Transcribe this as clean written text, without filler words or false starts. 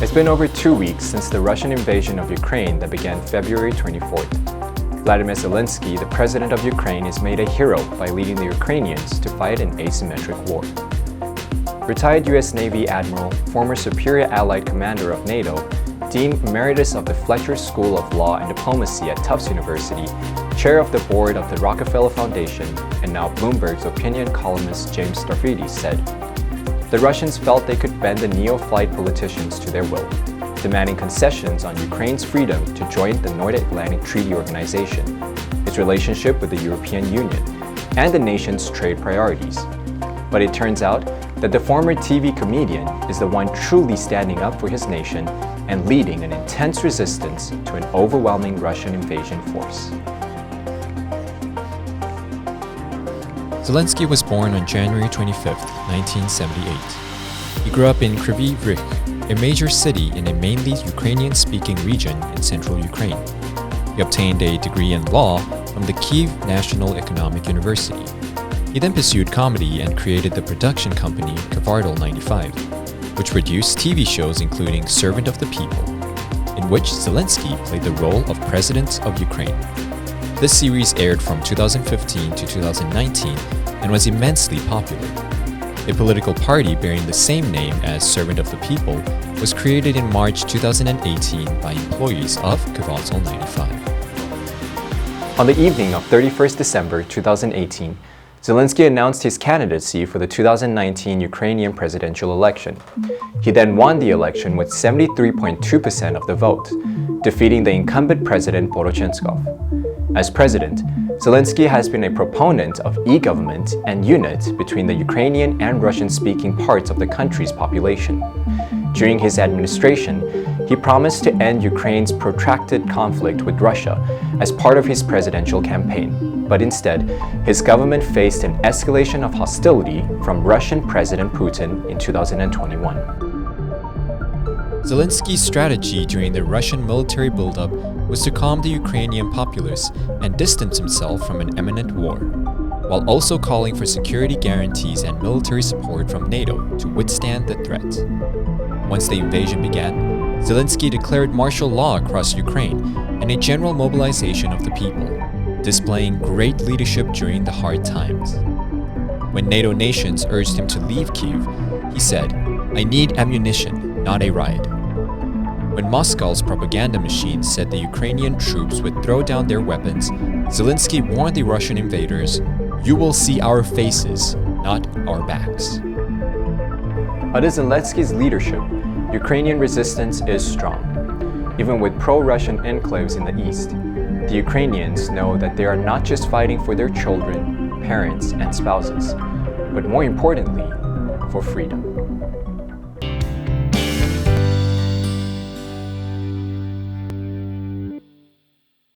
It's been over 2 weeks since the Russian invasion of Ukraine that began February 24th. Volodymyr Zelenskyy, the president of Ukraine, is made a hero by leading the Ukrainians to fight an asymmetric war. Retired U.S. Navy Admiral, former Superior Allied Commander of NATO, Dean Emeritus of the Fletcher School of Law and Diplomacy at Tufts University, Chair of the Board of the Rockefeller Foundation, and now Bloomberg's opinion columnist James Stavridis said, "The Russians felt they could bend the neophyte politicians to their will, demanding concessions on Ukraine's freedom to join the Nordic Atlantic Treaty Organization, its relationship with the European Union, and the nation's trade priorities. But it turns out that the former TV comedian is the one truly standing up for his nation and leading an intense resistance to an overwhelming Russian invasion force." Zelenskyy was born on January 25, 1978. He grew up in Kryvyi Rih, a major city in a mainly Ukrainian-speaking region in central Ukraine. He obtained a degree in law from the Kyiv National Economic University. He then pursued comedy and created the production company Kvartal 95, which produced TV shows including Servant of the People, in which Zelenskyy played the role of President of Ukraine. This series aired from 2015 to 2019 and was immensely popular. A political party bearing the same name as Servant of the People was created in March 2018 by employees of Kvartal 95. On the evening of 31st December 2018, Zelenskyy announced his candidacy for the 2019 Ukrainian presidential election. He then won the election with 73.2% of the vote, defeating the incumbent president Poroshenko. As president, Zelenskyy has been a proponent of e-government and unit between the Ukrainian and Russian-speaking parts of the country's population. During his administration, he promised to end Ukraine's protracted conflict with Russia as part of his presidential campaign. But instead, his government faced an escalation of hostility from Russian President Putin in 2021. Zelenskyy's strategy during the Russian military buildup was to calm the Ukrainian populace and distance himself from an imminent war, while also calling for security guarantees and military support from NATO to withstand the threat. Once the invasion began, Zelenskyy declared martial law across Ukraine and a general mobilization of the people, displaying great leadership during the hard times. When NATO nations urged him to leave Kyiv, he said, "I need ammunition, not a ride." When Moscow's propaganda machine said the Ukrainian troops would throw down their weapons, Zelenskyy warned the Russian invaders, "You will see our faces, not our backs." Under Zelenskyy's leadership, Ukrainian resistance is strong. Even with pro-Russian enclaves in the east, the Ukrainians know that they are not just fighting for their children, parents, and spouses, but more importantly, for freedom.